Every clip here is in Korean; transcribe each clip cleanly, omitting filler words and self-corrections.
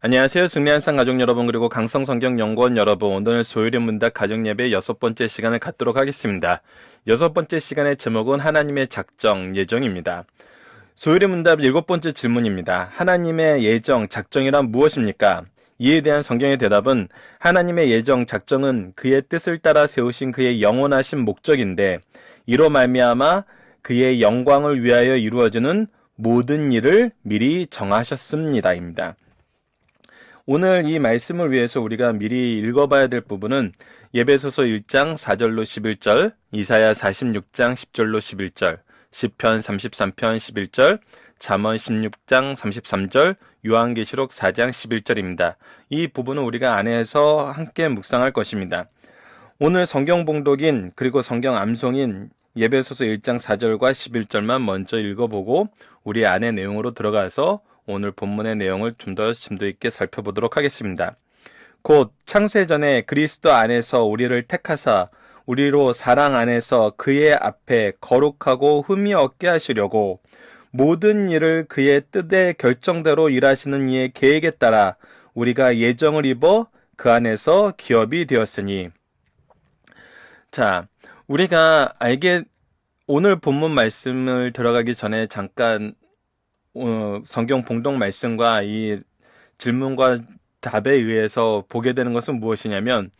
안녕하세요. 승리한상 가족 여러분, 그리고 강성성경연구원 여러분. 오늘 소요리 문답 가정예배 6번째 시간을 갖도록 하겠습니다. 6번째 시간의 제목은 하나님의 작정, 예정입니다. 소요리 문답 7번째 질문입니다. 하나님의 예정, 작정이란 무엇입니까? 이에 대한 성경의 대답은 하나님의 예정, 작정은 그의 뜻을 따라 세우신 그의 영원하신 목적인데 이로 말미암아 그의 영광을 위하여 이루어지는 모든 일을 미리 정하셨습니다입니다. 오늘 이 말씀을 위해서 우리가 미리 읽어봐야 될 부분은 예배소서 1장 4절로 11절, 이사야 46장 10절로 11절, 시편 33편 11절, 잠언 16장 33절, 요한계시록 4장 11절입니다. 이 부분은 우리가 안에서 함께 묵상할 것입니다. 오늘 성경 봉독인 그리고 성경 암송인 예배소서 1장 4절과 11절만 먼저 읽어보고 우리 안의 내용으로 들어가서 오늘 본문의 내용을 좀 더 심도 있게 살펴보도록 하겠습니다. 곧 창세전에 그리스도 안에서 우리를 택하사 우리로 사랑 안에서 그의 앞에 거룩하고 흠이 없게 하시려고 모든 일을 그의 뜻의 결정대로 일하시는 이의 계획에 따라 우리가 예정을 입어 그 안에서 기업이 되었으니. 자, 우리가 오늘 본문 말씀을 들어가기 전에 잠깐 성경 봉독 말씀과 이 질문과 답에 의해서 보게 되는 것은 무엇이냐면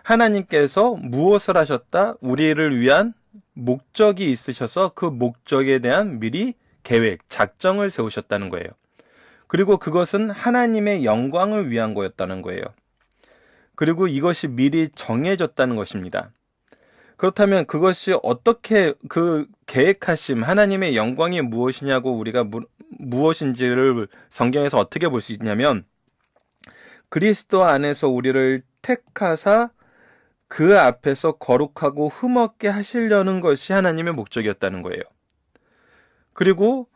하나님께서 무엇을 하셨다? 우리를 위한 목적이 있으셔서 그 목적에 대한 미리 계획, 작정을 세우셨다는 거예요. 그리고 그것은 하나님의 영광을 위한 거였다는 거예요. 그리고 이것이 미리 정해졌다는 것입니다. 그렇다면 그것이 어떻게 그 계획하심, 하나님의 영광이 무엇이냐고 우리가 무엇인지를 성경에서 어떻게 볼 수 있냐면 그리스도 안에서 우리를 택하사 그 앞에서 거룩하고 흠없게 하시려는 것이 하나님의 목적이었다는 거예요. 그리고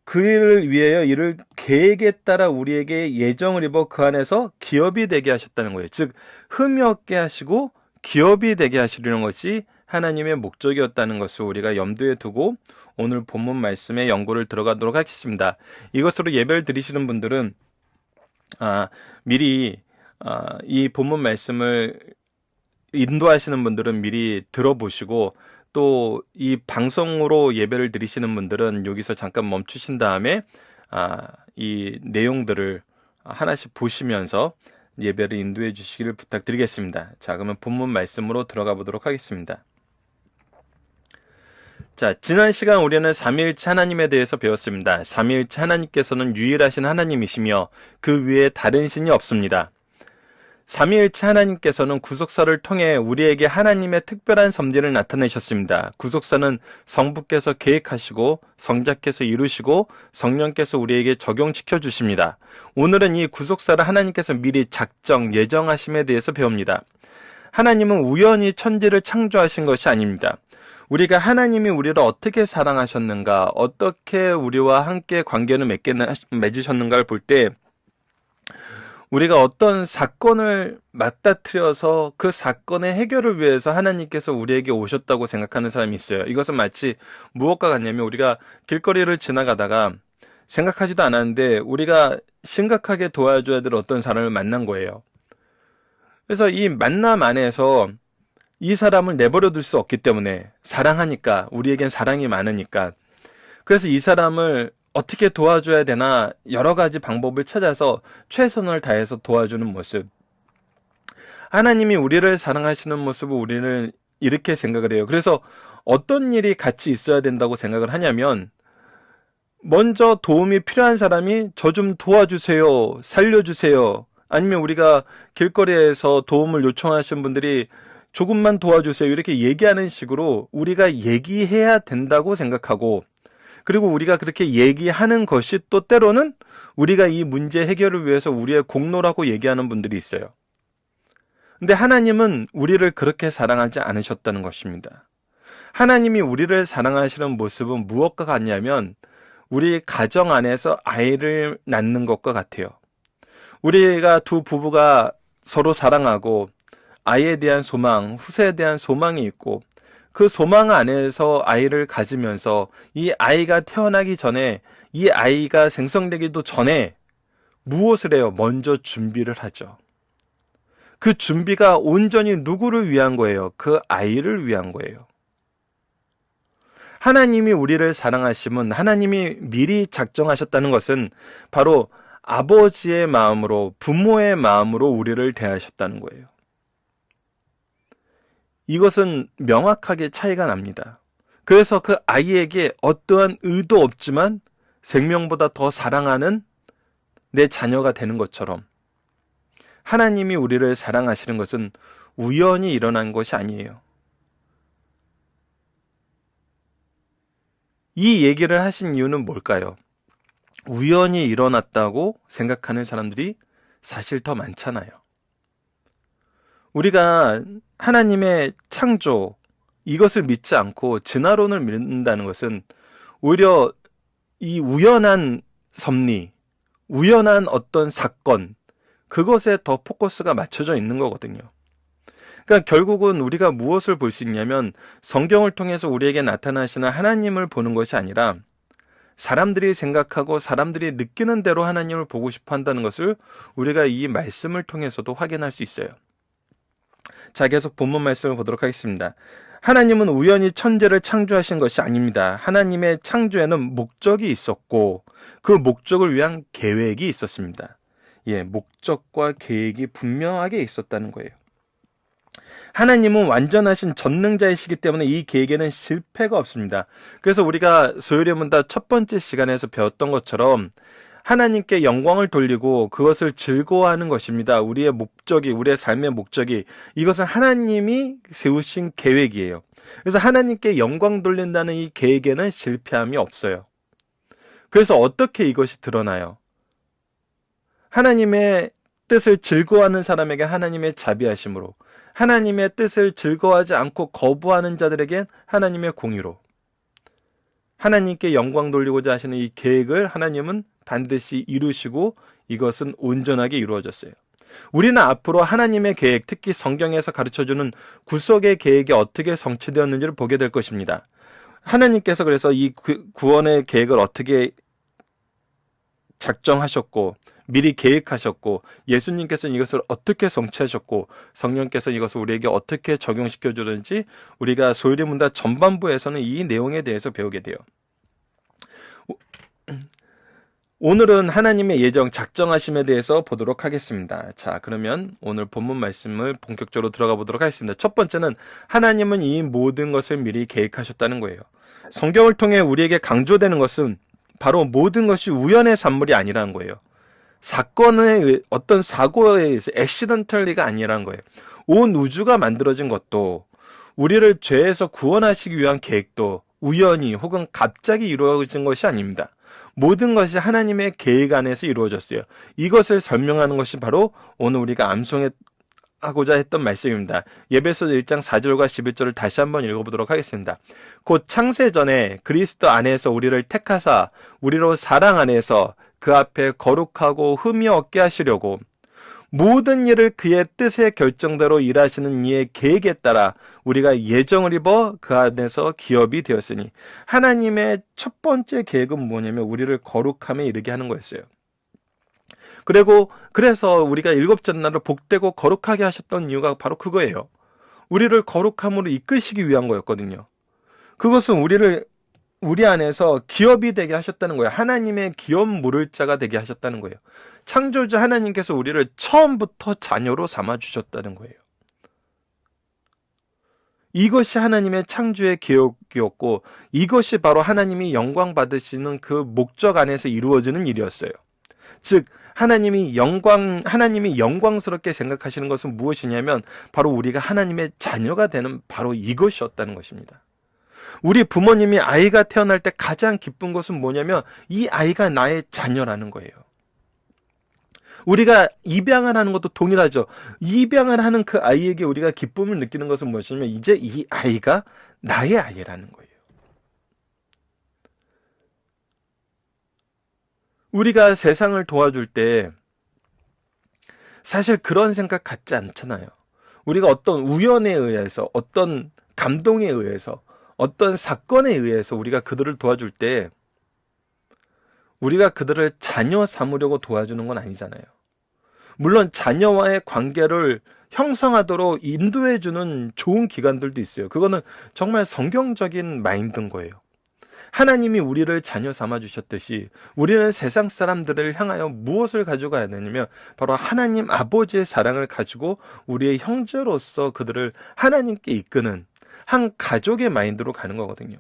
그 일을 위하여 이를 계획에 따라 우리에게 예정을 입어 그 안에서 기업이 되게 하셨다는 거예요. 즉 흠이 없게 하시고 기업이 되게 하시려는 것이 하나님의 목적이었다는 것을 우리가 염두에 두고 오늘 본문 말씀의 연구를 들어가도록 하겠습니다. 이것으로 예배를 드리시는 분들은 미리 이 본문 말씀을 인도하시는 분들은 미리 들어보시고 또 이 방송으로 예배를 드리시는 분들은 여기서 잠깐 멈추신 다음에 이 내용들을 하나씩 보시면서 예배를 인도해 주시기를 부탁드리겠습니다. 자, 그러면 본문 말씀으로 들어가 보도록 하겠습니다. 자, 지난 시간 우리는 삼위일체 하나님에 대해서 배웠습니다. 삼위일체 하나님께서는 유일하신 하나님이시며 그 위에 다른 신이 없습니다. 삼위일체 하나님께서는 구속사를 통해 우리에게 하나님의 특별한 섭리를 나타내셨습니다. 구속사는 성부께서 계획하시고 성자께서 이루시고 성령께서 우리에게 적용시켜 주십니다. 오늘은 이 구속사를 하나님께서 미리 작정, 예정하심에 대해서 배웁니다. 하나님은 우연히 천지를 창조하신 것이 아닙니다. 우리가 하나님이 우리를 어떻게 사랑하셨는가, 어떻게 우리와 함께 관계를 맺으셨는가를 볼 때 우리가 어떤 사건을 맞닥뜨려서 그 사건의 해결을 위해서 하나님께서 우리에게 오셨다고 생각하는 사람이 있어요. 이것은 마치 무엇과 같냐면 우리가 길거리를 지나가다가 생각하지도 않았는데 우리가 심각하게 도와줘야 될 어떤 사람을 만난 거예요. 그래서 이 만남 안에서 이 사람을 내버려 둘 수 없기 때문에 사랑하니까, 우리에겐 사랑이 많으니까, 그래서 이 사람을 어떻게 도와줘야 되나 여러 가지 방법을 찾아서 최선을 다해서 도와주는 모습. 하나님이 우리를 사랑하시는 모습을 우리는 이렇게 생각을 해요. 그래서 어떤 일이 같이 있어야 된다고 생각을 하냐면 먼저 도움이 필요한 사람이 저 좀 도와주세요, 살려주세요. 아니면 우리가 길거리에서 도움을 요청하신 분들이 조금만 도와주세요 이렇게 얘기하는 식으로 우리가 얘기해야 된다고 생각하고, 그리고 우리가 그렇게 얘기하는 것이 또 때로는 우리가 이 문제 해결을 위해서 우리의 공로라고 얘기하는 분들이 있어요. 근데 하나님은 우리를 그렇게 사랑하지 않으셨다는 것입니다. 하나님이 우리를 사랑하시는 모습은 무엇과 같냐면 우리 가정 안에서 아이를 낳는 것과 같아요. 우리가 두 부부가 서로 사랑하고 아이에 대한 소망, 후세에 대한 소망이 있고 그 소망 안에서 아이를 가지면서 이 아이가 태어나기 전에, 이 아이가 생성되기도 전에 무엇을 해요? 먼저 준비를 하죠. 그 준비가 온전히 누구를 위한 거예요? 그 아이를 위한 거예요. 하나님이 우리를 사랑하심은 하나님이 미리 작정하셨다는 것은 바로 아버지의 마음으로, 부모의 마음으로 우리를 대하셨다는 거예요. 이것은 명확하게 차이가 납니다. 그래서 그 아이에게 어떠한 의도 없지만 생명보다 더 사랑하는 내 자녀가 되는 것처럼 하나님이 우리를 사랑하시는 것은 우연히 일어난 것이 아니에요. 이 얘기를 하신 이유는 뭘까요? 우연히 일어났다고 생각하는 사람들이 사실 더 많잖아요. 우리가 하나님의 창조, 이것을 믿지 않고 진화론을 믿는다는 것은 오히려 이 우연한 섭리, 우연한 어떤 사건, 그것에 더 포커스가 맞춰져 있는 거거든요. 그러니까 결국은 우리가 무엇을 볼 수 있냐면 성경을 통해서 우리에게 나타나시는 하나님을 보는 것이 아니라 사람들이 생각하고 사람들이 느끼는 대로 하나님을 보고 싶어 한다는 것을 우리가 이 말씀을 통해서도 확인할 수 있어요. 자, 계속 본문 말씀을 보도록 하겠습니다. 하나님은 우연히 천지를 창조하신 것이 아닙니다. 하나님의 창조에는 목적이 있었고 그 목적을 위한 계획이 있었습니다. 목적과 계획이 분명하게 있었다는 거예요. 하나님은 완전하신 전능자이시기 때문에 이 계획에는 실패가 없습니다. 그래서 우리가 소요리문답 첫 번째 시간에서 배웠던 것처럼 하나님께 영광을 돌리고 그것을 즐거워하는 것입니다. 우리의 목적이, 우리의 삶의 목적이, 이것은 하나님이 세우신 계획이에요. 그래서 하나님께 영광 돌린다는 이 계획에는 실패함이 없어요. 그래서 어떻게 이것이 드러나요? 하나님의 뜻을 즐거워하는 사람에게 하나님의 자비하심으로, 하나님의 뜻을 즐거워하지 않고 거부하는 자들에겐 하나님의 공의로, 하나님께 영광 돌리고자 하시는 이 계획을 하나님은 반드시 이루시고 이것은 온전하게 이루어졌어요. 우리는 앞으로 하나님의 계획, 특히 성경에서 가르쳐주는 구속의 계획이 어떻게 성취되었는지를 보게 될 것입니다. 하나님께서 그래서 이 구원의 계획을 어떻게 작정하셨고 미리 계획하셨고 예수님께서는 이것을 어떻게 성취하셨고 성령께서는 이것을 우리에게 어떻게 적용시켜 주는지 우리가 소요리문답 전반부에서는 이 내용에 대해서 배우게 돼요. 오늘은 하나님의 예정 작정하심에 대해서 보도록 하겠습니다. 자, 그러면 오늘 본문 말씀을 본격적으로 들어가 보도록 하겠습니다. 첫 번째는 하나님은 이 모든 것을 미리 계획하셨다는 거예요. 성경을 통해 우리에게 강조되는 것은 바로 모든 것이 우연의 산물이 아니라는 거예요. 사건의 어떤 사고에 의해서 액시던털리가 아니라는 거예요. 온 우주가 만들어진 것도 우리를 죄에서 구원하시기 위한 계획도 우연히 혹은 갑자기 이루어진 것이 아닙니다. 모든 것이 하나님의 계획 안에서 이루어졌어요. 이것을 설명하는 것이 바로 오늘 우리가 암송하고자 했던 말씀입니다. 에베소서 1장 4절과 11절을 다시 한번 읽어보도록 하겠습니다. 곧 창세 전에 그리스도 안에서 우리를 택하사 우리로 사랑 안에서 그 앞에 거룩하고 흠이 없게 하시려고 모든 일을 그의 뜻의 결정대로 일하시는 이의 계획에 따라 우리가 예정을 입어 그 안에서 기업이 되었으니, 하나님의 첫 번째 계획은 뭐냐면 우리를 거룩함에 이르게 하는 거였어요. 그래서 우리가 일곱째 날을 복되고 거룩하게 하셨던 이유가 바로 그거예요. 우리를 거룩함으로 이끄시기 위한 거였거든요. 그것은 우리 안에서 기업이 되게 하셨다는 거예요. 하나님의 기업 물을 자가 되게 하셨다는 거예요. 창조주 하나님께서 우리를 처음부터 자녀로 삼아주셨다는 거예요. 이것이 하나님의 창조의 계획이었고 이것이 바로 하나님이 영광 받으시는 그 목적 안에서 이루어지는 일이었어요. 즉 하나님이 영광스럽게 생각하시는 것은 무엇이냐면 바로 우리가 하나님의 자녀가 되는 바로 이것이었다는 것입니다. 우리 부모님이 아이가 태어날 때 가장 기쁜 것은 뭐냐면 이 아이가 나의 자녀라는 거예요. 우리가 입양을 하는 것도 동일하죠. 입양을 하는 그 아이에게 우리가 기쁨을 느끼는 것은 무엇이냐면 이제 이 아이가 나의 아이라는 거예요. 우리가 세상을 도와줄 때 사실 그런 생각 갖지 않잖아요. 우리가 어떤 우연에 의해서, 어떤 감동에 의해서, 어떤 사건에 의해서 우리가 그들을 도와줄 때 우리가 그들을 자녀 삼으려고 도와주는 건 아니잖아요. 물론 자녀와의 관계를 형성하도록 인도해주는 좋은 기관들도 있어요. 그거는 정말 성경적인 마인드인 거예요. 하나님이 우리를 자녀 삼아주셨듯이 우리는 세상 사람들을 향하여 무엇을 가지고 가야 되냐면 바로 하나님 아버지의 사랑을 가지고 우리의 형제로서 그들을 하나님께 이끄는 한 가족의 마인드로 가는 거거든요.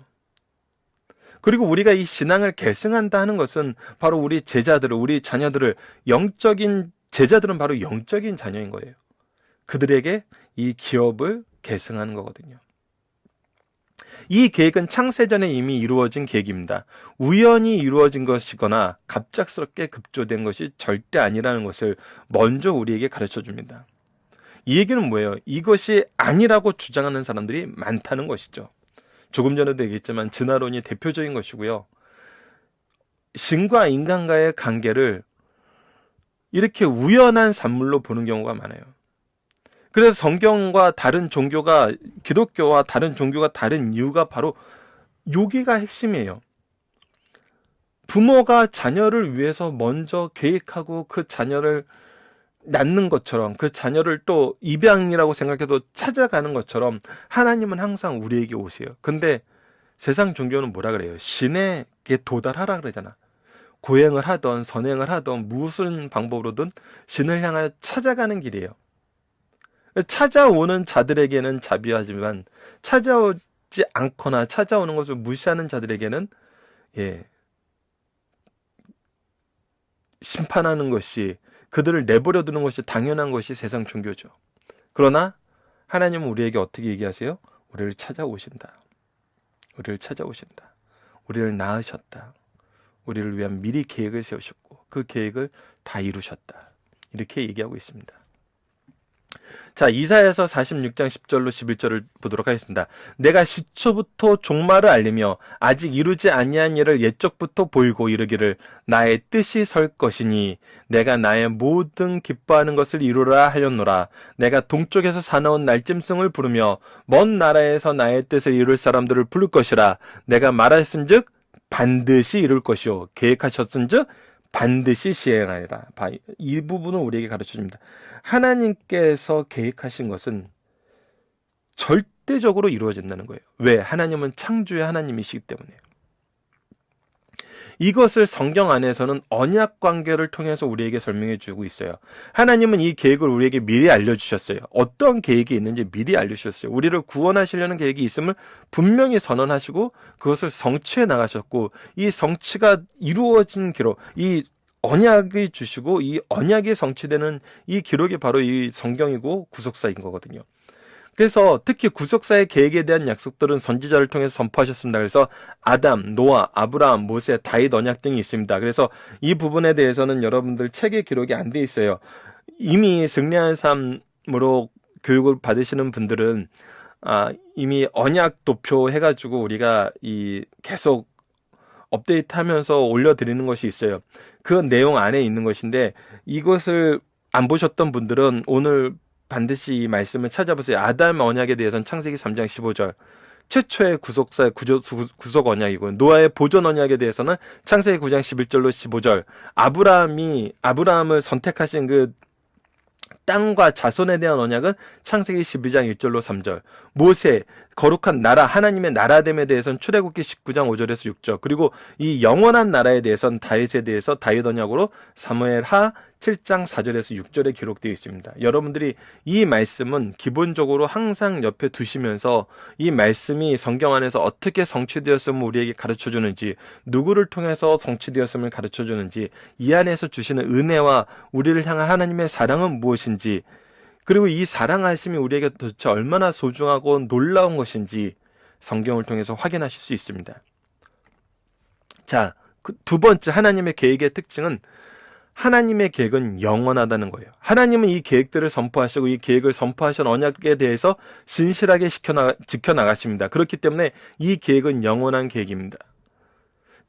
그리고 우리가 이 신앙을 계승한다 하는 것은 바로 우리 제자들을, 우리 자녀들을 제자들은 바로 영적인 자녀인 거예요. 그들에게 이 기업을 계승하는 거거든요. 이 계획은 창세전에 이미 이루어진 계획입니다. 우연히 이루어진 것이거나 갑작스럽게 급조된 것이 절대 아니라는 것을 먼저 우리에게 가르쳐 줍니다. 이 얘기는 뭐예요? 이것이 아니라고 주장하는 사람들이 많다는 것이죠. 조금 전에도 얘기했지만 진화론이 대표적인 것이고요. 신과 인간과의 관계를 이렇게 우연한 산물로 보는 경우가 많아요. 그래서 성경과 다른 종교가, 기독교와 다른 종교가 다른 이유가 바로 여기가 핵심이에요. 부모가 자녀를 위해서 먼저 계획하고 그 자녀를 낳는 것처럼, 그 자녀를 또 입양이라고 생각해도 찾아가는 것처럼 하나님은 항상 우리에게 오세요. 근데 세상 종교는 뭐라 그래요? 신에게 도달하라 그러잖아. 고행을 하던 선행을 하던 무슨 방법으로든 신을 향하여 찾아가는 길이에요. 찾아오는 자들에게는 자비하지만 찾아오지 않거나 찾아오는 것을 무시하는 자들에게는 심판하는 것이, 그들을 내버려 두는 것이 당연한 것이 세상 종교죠. 그러나 하나님은 우리에게 어떻게 얘기하세요? 우리를 찾아오신다. 우리를 찾아오신다. 우리를 낳으셨다. 우리를 위한 미리 계획을 세우셨고 그 계획을 다 이루셨다. 이렇게 얘기하고 있습니다. 자, 이사야서 46장 10절로 11절을 보도록 하겠습니다. 내가 시초부터 종말을 알리며 아직 이루지 아니한 일을 옛적부터 보이고 이르기를 나의 뜻이 설 것이니 내가 나의 모든 기뻐하는 것을 이루라 하였노라. 내가 동쪽에서 사나운 날짐승을 부르며 먼 나라에서 나의 뜻을 이룰 사람들을 부를 것이라. 내가 말하였은즉 반드시 이룰 것이요 계획하셨은즉 반드시 시행하리라. 이 부분은 우리에게 가르쳐줍니다. 하나님께서 계획하신 것은 절대적으로 이루어진다는 거예요. 왜? 하나님은 창조의 하나님이시기 때문에요. 이것을 성경 안에서는 언약 관계를 통해서 우리에게 설명해 주고 있어요. 하나님은 이 계획을 우리에게 미리 알려주셨어요. 어떤 계획이 있는지 미리 알려주셨어요. 우리를 구원하시려는 계획이 있음을 분명히 선언하시고 그것을 성취해 나가셨고, 이 성취가 이루어진 기록, 이 언약이 주시고 이 언약이 성취되는 이 기록이 바로 이 성경이고 구속사인 거거든요. 그래서 특히 구속사의 계획에 대한 약속들은 선지자를 통해서 선포하셨습니다. 그래서 아담, 노아, 아브라함, 모세, 다윗 언약 등이 있습니다. 그래서 이 부분에 대해서는 여러분들 책에 기록이 안 돼 있어요. 이미 승리한 삶으로 교육을 받으시는 분들은 이미 언약 도표 해가지고 우리가 계속 업데이트하면서 올려드리는 것이 있어요. 그 내용 안에 있는 것인데 이것을 안 보셨던 분들은 오늘 반드시 이 말씀을 찾아보세요. 아담 언약에 대해서는 창세기 3장 15절 최초의 구속사의 구속 언약이고, 노아의 보존 언약에 대해서는 창세기 9장 11절로 15절 아브라함을 선택하신 그 땅과 자손에 대한 언약은 창세기 12장 1절로 3절, 모세 거룩한 나라, 하나님의 나라됨에 대해서는 출애굽기 19장 5절에서 6절, 그리고 이 영원한 나라에 대해서는 다윗에 대해서 다윗 언약으로 사무엘하 7장 4절에서 6절에 기록되어 있습니다. 여러분들이 이 말씀은 기본적으로 항상 옆에 두시면서 이 말씀이 성경 안에서 어떻게 성취되었음을 우리에게 가르쳐주는지, 누구를 통해서 성취되었음을 가르쳐주는지, 이 안에서 주시는 은혜와 우리를 향한 하나님의 사랑은 무엇인지, 그리고 이 사랑하심이 우리에게 도대체 얼마나 소중하고 놀라운 것인지 성경을 통해서 확인하실 수 있습니다. 자, 두 번째 하나님의 계획의 특징은 하나님의 계획은 영원하다는 거예요. 하나님은 이 계획들을 선포하시고 이 계획을 선포하신 언약에 대해서 신실하게 지켜나가십니다. 그렇기 때문에 이 계획은 영원한 계획입니다.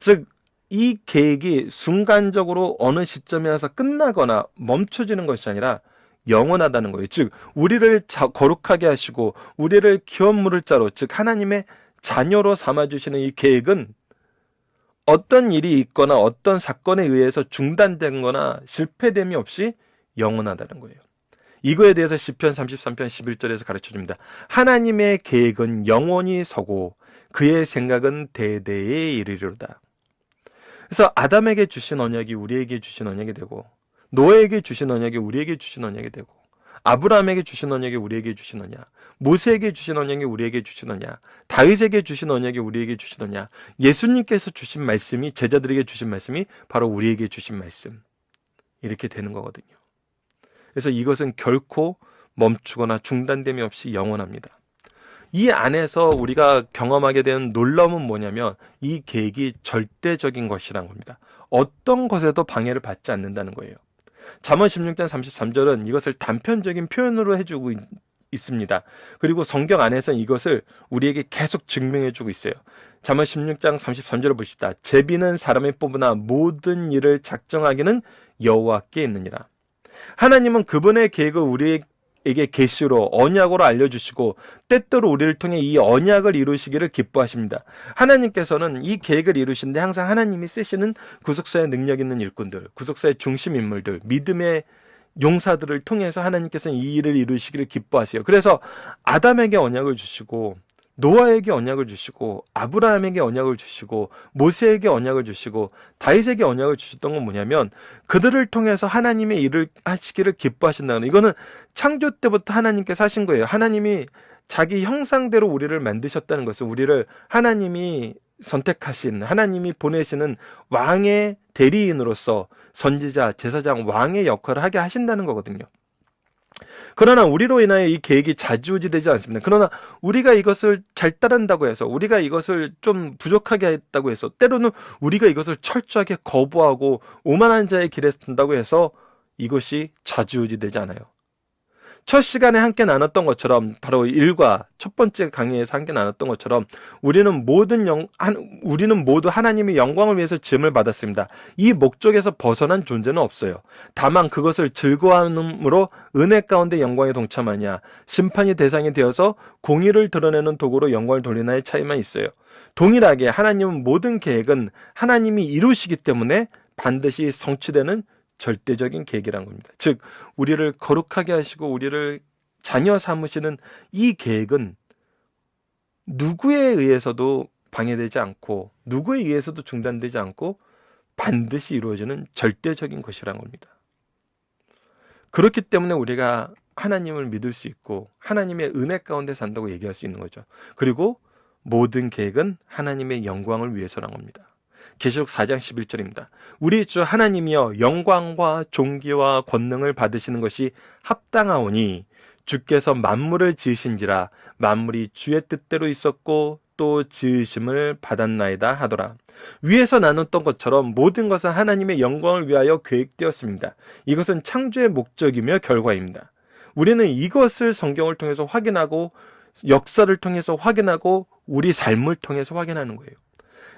즉, 이 계획이 순간적으로 어느 시점에서 끝나거나 멈춰지는 것이 아니라 영원하다는 거예요. 즉, 우리를 거룩하게 하시고 우리를 기업 물을 자로, 즉 하나님의 자녀로 삼아주시는 이 계획은 어떤 일이 있거나 어떤 사건에 의해서 중단된 거나 실패됨이 없이 영원하다는 거예요. 이거에 대해서 시편 33편 11절에서 가르쳐줍니다. 하나님의 계획은 영원히 서고 그의 생각은 대대에 이르리로다. 그래서 아담에게 주신 언약이 우리에게 주신 언약이 되고, 노아에게 주신 언약이 우리에게 주신 언약이 되고, 아브라함에게 주신 언약이 우리에게 주신 언약, 모세에게 주신 언약이 우리에게 주신 언약, 다윗에게 주신 언약이 우리에게 주신 언약, 예수님께서 주신 말씀이, 제자들에게 주신 말씀이 바로 우리에게 주신 말씀, 이렇게 되는 거거든요. 그래서 이것은 결코 멈추거나 중단됨이 없이 영원합니다. 이 안에서 우리가 경험하게 되는 놀라움은 뭐냐면 이 계획이 절대적인 것이라는 겁니다. 어떤 것에도 방해를 받지 않는다는 거예요. 잠언 16장 33절은 이것을 단편적인 표현으로 해주고 있습니다. 그리고 성경 안에서는 이것을 우리에게 계속 증명해주고 있어요. 잠언 16장 33절을 보십시다. 제비는 사람이 뽑으나 모든 일을 작정하기는 여호와께 있느니라. 하나님은 그분의 계획을 우리에게 계시로 언약으로 알려주시고 때때로 우리를 통해 이 언약을 이루시기를 기뻐하십니다. 하나님께서는 이 계획을 이루시는데 항상 하나님이 쓰시는 구속사의 능력 있는 일꾼들, 구속사의 중심 인물들, 믿음의 용사들을 통해서 하나님께서는 이 일을 이루시기를 기뻐하세요. 그래서 아담에게 언약을 주시고 노아에게 언약을 주시고 아브라함에게 언약을 주시고 모세에게 언약을 주시고 다윗에게 언약을 주셨던 건 뭐냐면 그들을 통해서 하나님의 일을 하시기를 기뻐하신다는, 이거는 창조 때부터 하나님께서 하신 거예요. 하나님이 자기 형상대로 우리를 만드셨다는 것을, 우리를 하나님이 선택하신, 하나님이 보내시는 왕의 대리인으로서 선지자, 제사장, 왕의 역할을 하게 하신다는 거거든요. 그러나 우리로 인하여 이 계획이 좌지우지되지 않습니다. 그러나 우리가 이것을 잘 따른다고 해서, 우리가 이것을 좀 부족하게 했다고 해서, 때로는 우리가 이것을 철저하게 거부하고 오만한 자의 길에 든다고 해서 이것이 좌지우지되지 않아요. 첫 시간에 함께 나눴던 것처럼, 바로 일과 첫 번째 강의에서 함께 나눴던 것처럼 우리는 모두 하나님의 영광을 위해서 지음을 받았습니다. 이 목적에서 벗어난 존재는 없어요. 다만 그것을 즐거움으로 은혜 가운데 영광에 동참하냐, 심판이 대상이 되어서 공의를 드러내는 도구로 영광을 돌리나의 차이만 있어요. 동일하게 하나님은 모든 계획은 하나님이 이루시기 때문에 반드시 성취되는 절대적인 계획이란 겁니다. 즉 우리를 거룩하게 하시고 우리를 자녀 삼으시는 이 계획은 누구에 의해서도 방해되지 않고 누구에 의해서도 중단되지 않고 반드시 이루어지는 절대적인 것이란 겁니다. 그렇기 때문에 우리가 하나님을 믿을 수 있고 하나님의 은혜 가운데 산다고 얘기할 수 있는 거죠. 그리고 모든 계획은 하나님의 영광을 위해서란 겁니다. 계시록 4장 11절입니다. 우리 주 하나님이여 영광과 존귀와 권능을 받으시는 것이 합당하오니 주께서 만물을 지으신지라 만물이 주의 뜻대로 있었고 또 지으심을 받았나이다 하더라. 위에서 나눴던 것처럼 모든 것은 하나님의 영광을 위하여 계획되었습니다. 이것은 창조의 목적이며 결과입니다. 우리는 이것을 성경을 통해서 확인하고 역사를 통해서 확인하고 우리 삶을 통해서 확인하는 거예요.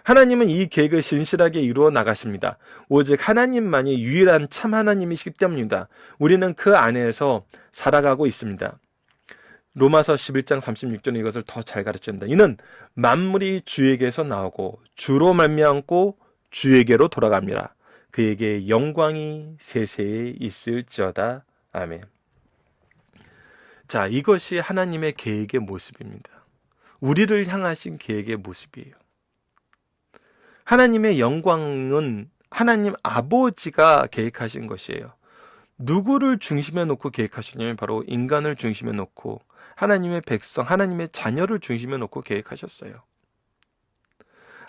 하나님은 이 계획을 신실하게 이루어 나가십니다. 오직 하나님만이 유일한 참 하나님이시기 때문입니다. 우리는 그 안에서 살아가고 있습니다. 로마서 11장 36절은 이것을 더 잘 가르칩니다. 이는 만물이 주에게서 나오고 주로 말미암고 주에게로 돌아갑니다. 그에게 영광이 세세에 있을지어다. 아멘. 자, 이것이 하나님의 계획의 모습입니다. 우리를 향하신 계획의 모습이에요. 하나님의 영광은 하나님 아버지가 계획하신 것이에요. 누구를 중심에 놓고 계획하셨냐면 바로 인간을 중심에 놓고 하나님의 백성, 하나님의 자녀를 중심에 놓고 계획하셨어요.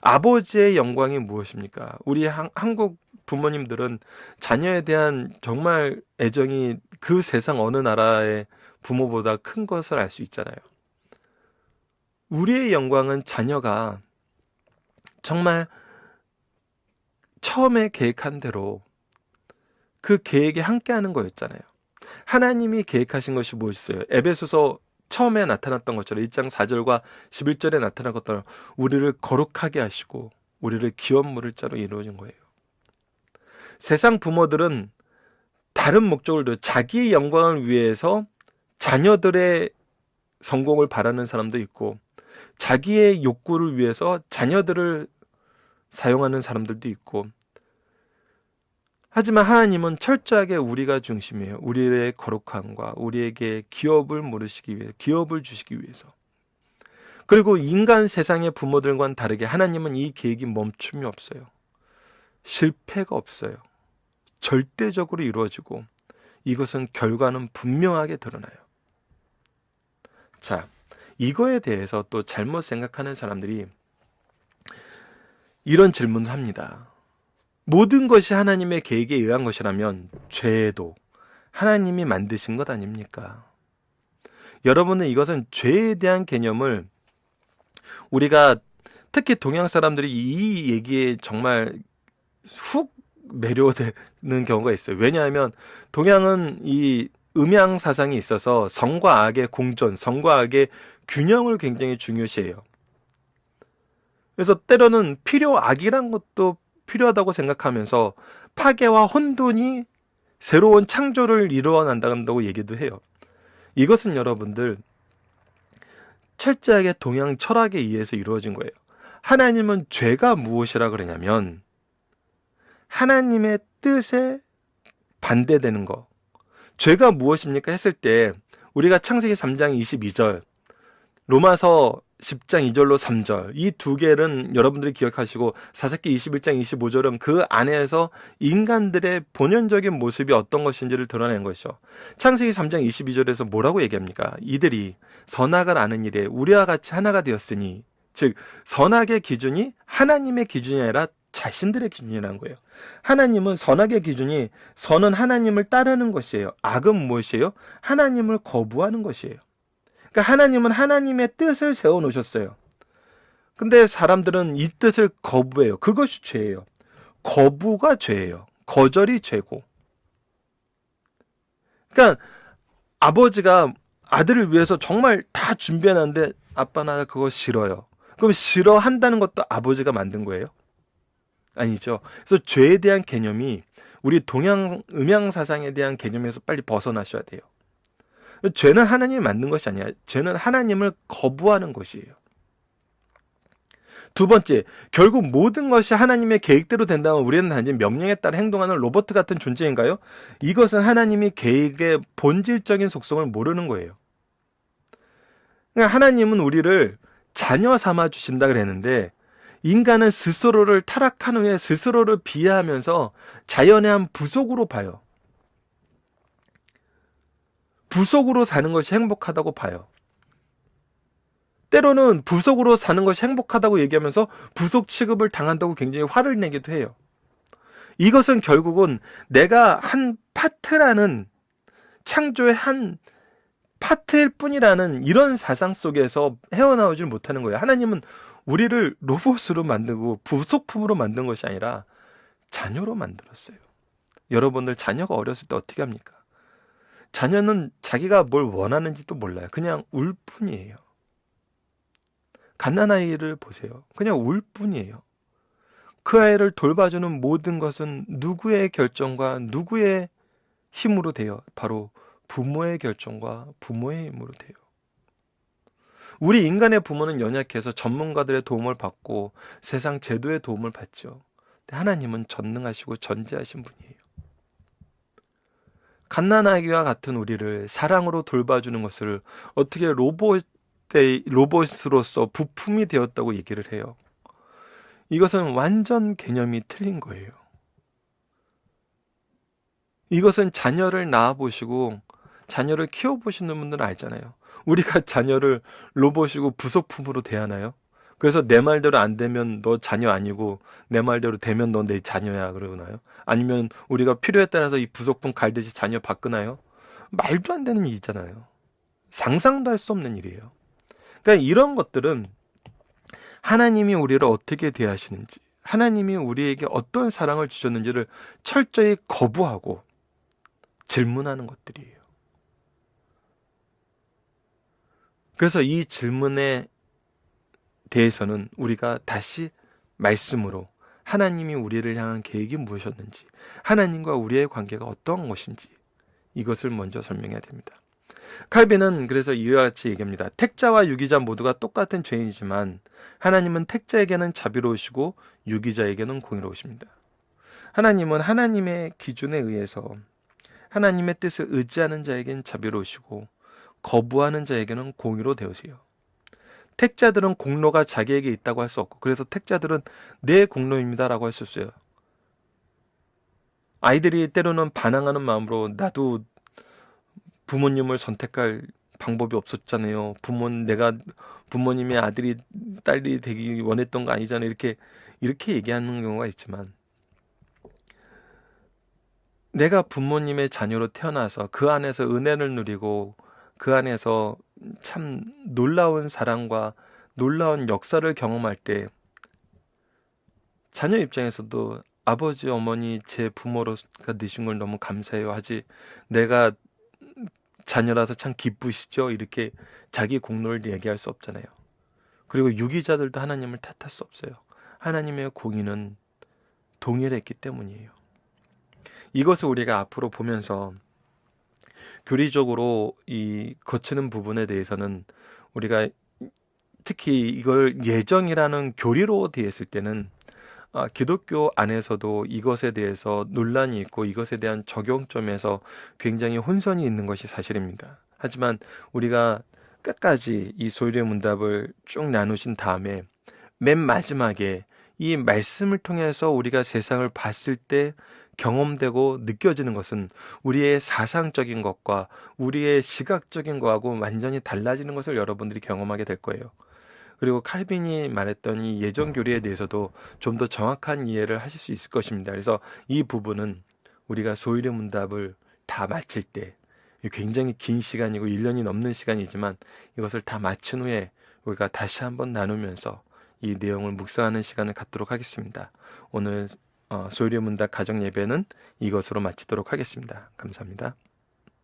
아버지의 영광이 무엇입니까? 우리 한국 부모님들은 자녀에 대한 정말 애정이 그 세상 어느 나라의 부모보다 큰 것을 알 수 있잖아요. 우리의 영광은 자녀가 정말 처음에 계획한 대로 그 계획에 함께하는 거였잖아요. 하나님이 계획하신 것이 무엇이었어요? 에베소서 처음에 나타났던 것처럼 1장 4절과 11절에 나타난 것처럼 우리를 거룩하게 하시고 우리를 기업 물을 자로 이루어진 거예요. 세상 부모들은 다른 목적을 두고 자기의 영광을 위해서 자녀들의 성공을 바라는 사람도 있고 자기의 욕구를 위해서 자녀들을 사용하는 사람들도 있고, 하지만 하나님은 철저하게 우리가 중심이에요. 우리의 거룩함과 우리에게 기업을 모르시기 위해, 기업을 주시기 위해서. 그리고 인간 세상의 부모들과는 다르게 하나님은 이 계획이 멈춤이 없어요. 실패가 없어요. 절대적으로 이루어지고 이것은 결과는 분명하게 드러나요. 자, 이거에 대해서 또 잘못 생각하는 사람들이 이런 질문을 합니다. 모든 것이 하나님의 계획에 의한 것이라면 죄도 하나님이 만드신 것 아닙니까? 여러분은 이것은 죄에 대한 개념을, 우리가 특히 동양 사람들이 이 얘기에 정말 훅 매료되는 경우가 있어요. 왜냐하면 동양은 이 음양 사상이 있어서 성과 악의 공존, 성과 악의 균형을 굉장히 중요시해요. 그래서 때로는 필요악이란 것도 필요하다고 생각하면서 파괴와 혼돈이 새로운 창조를 이루어낸다고 얘기도 해요. 이것은 여러분들 철저하게 동양 철학에 의해서 이루어진 거예요. 하나님은 죄가 무엇이라 그러냐면 하나님의 뜻에 반대되는 거. 죄가 무엇입니까 했을 때 우리가 창세기 3장 22절, 로마서 10장 2절로 3절, 이 두 개는 여러분들이 기억하시고, 사사기 21장 25절은 그 안에서 인간들의 본연적인 모습이 어떤 것인지를 드러낸 것이죠. 창세기 3장 22절에서 뭐라고 얘기합니까? 이들이 선악을 아는 일에 우리와 같이 하나가 되었으니, 즉 선악의 기준이 하나님의 기준이 아니라 자신들의 기준이라는 거예요. 하나님은 선악의 기준이, 선은 하나님을 따르는 것이에요. 악은 무엇이에요? 하나님을 거부하는 것이에요. 그러니까 하나님은 하나님의 뜻을 세워놓으셨어요. 근데 사람들은 이 뜻을 거부해요. 그것이 죄예요. 거부가 죄예요. 거절이 죄고. 그러니까 아버지가 아들을 위해서 정말 다 준비해놨는데 아빠 나 그거 싫어요. 그럼 싫어한다는 것도 아버지가 만든 거예요? 아니죠. 그래서 죄에 대한 개념이 우리 동양 음양 사상에 대한 개념에서 빨리 벗어나셔야 돼요. 죄는 하나님이 만든 것이 아니야. 죄는 하나님을 거부하는 것이에요. 두 번째, 결국 모든 것이 하나님의 계획대로 된다면 우리는 단지 명령에 따라 행동하는 로봇 같은 존재인가요? 이것은 하나님이 계획의 본질적인 속성을 모르는 거예요. 그러니까 하나님은 우리를 자녀 삼아 주신다 그랬는데, 인간은 스스로를 타락한 후에 스스로를 비하하면서 자연의 한 부속으로 봐요. 부속으로 사는 것이 행복하다고 봐요. 때로는 부속으로 사는 것이 행복하다고 얘기하면서 부속 취급을 당한다고 굉장히 화를 내기도 해요. 이것은 결국은 내가 한 파트라는, 창조의 한 파트일 뿐이라는 이런 사상 속에서 헤어나오질 못하는 거예요. 하나님은 우리를 로봇으로 만들고 부속품으로 만든 것이 아니라 자녀로 만들었어요. 여러분들 자녀가 어렸을 때 어떻게 합니까? 자녀는 자기가 뭘 원하는지도 몰라요. 그냥 울 뿐이에요. 갓난아이를 보세요. 그냥 울 뿐이에요. 그 아이를 돌봐주는 모든 것은 누구의 결정과 누구의 힘으로 돼요? 바로 부모의 결정과 부모의 힘으로 돼요. 우리 인간의 부모는 연약해서 전문가들의 도움을 받고 세상 제도의 도움을 받죠. 근데 하나님은 전능하시고 전지하신 분이에요. 갓난아기와 같은 우리를 사랑으로 돌봐주는 것을 어떻게 로봇으로서 부품이 되었다고 얘기를 해요. 이것은 완전 개념이 틀린 거예요. 이것은 자녀를 낳아보시고 자녀를 키워보시는 분들은 알잖아요. 우리가 자녀를 로봇이고 부속품으로 대하나요? 그래서 내 말대로 안 되면 너 자녀 아니고 내 말대로 되면 너 내 자녀야 그러나요? 아니면 우리가 필요에 따라서 이 부속품 갈듯이 자녀 바꾸나요? 말도 안 되는 일이잖아요. 상상도 할 수 없는 일이에요. 그러니까 이런 것들은 하나님이 우리를 어떻게 대하시는지, 하나님이 우리에게 어떤 사랑을 주셨는지를 철저히 거부하고 질문하는 것들이에요. 그래서 이 질문에 대해서는 우리가 다시 말씀으로 하나님이 우리를 향한 계획이 무엇이었는지, 하나님과 우리의 관계가 어떤 것인지 이것을 먼저 설명해야 됩니다. 칼빈은 그래서 이와 같이 얘기합니다. 택자와 유기자 모두가 똑같은 죄인이지만 하나님은 택자에게는 자비로우시고 유기자에게는 공의로우십니다. 하나님은 하나님의 기준에 의해서 하나님의 뜻을 의지하는 자에게는 자비로우시고 거부하는 자에게는 공의로 되으세요. 택자들은 공로가 자기에게 있다고 할 수 없고, 그래서 택자들은 내 공로입니다라고 할 수 있어요. 아이들이 때로는 반항하는 마음으로 나도 부모님을 선택할 방법이 없었잖아요. 내가 부모님의 아들이 딸이 되기 원했던 거 아니잖아요. 이렇게 얘기하는 경우가 있지만, 내가 부모님의 자녀로 태어나서 그 안에서 은혜를 누리고 그 안에서 참 놀라운 사랑과 놀라운 역사를 경험할 때 자녀 입장에서도 아버지, 어머니, 제 부모로가 되신 걸 너무 감사해요 하지, 내가 자녀라서 참 기쁘시죠? 이렇게 자기 공로를 얘기할 수 없잖아요. 그리고 유기자들도 하나님을 탓할 수 없어요. 하나님의 공의는 동일했기 때문이에요. 이것을 우리가 앞으로 보면서 교리적으로 이 거치는 부분에 대해서는 우리가 특히 이걸 예정이라는 교리로 되었을 때는 기독교 안에서도 이것에 대해서 논란이 있고 이것에 대한 적용점에서 굉장히 혼선이 있는 것이 사실입니다. 하지만 우리가 끝까지 이 소율의 문답을 쭉 나누신 다음에 맨 마지막에 이 말씀을 통해서 우리가 세상을 봤을 때 경험되고 느껴지는 것은 우리의 사상적인 것과 우리의 시각적인 것하고 완전히 달라지는 것을 여러분들이 경험하게 될 거예요. 그리고 칼빈이 말했던 이 예정 교리에 대해서도 좀 더 정확한 이해를 하실 수 있을 것입니다. 그래서 이 부분은 우리가 소율의 문답을 다 마칠 때, 굉장히 긴 시간이고 1년이 넘는 시간이지만 이것을 다 마친 후에 우리가 다시 한번 나누면서 이 내용을 묵상하는 시간을 갖도록 하겠습니다. 오늘 소율의 문답 가정 예배는 이것으로 마치도록 하겠습니다. 감사합니다.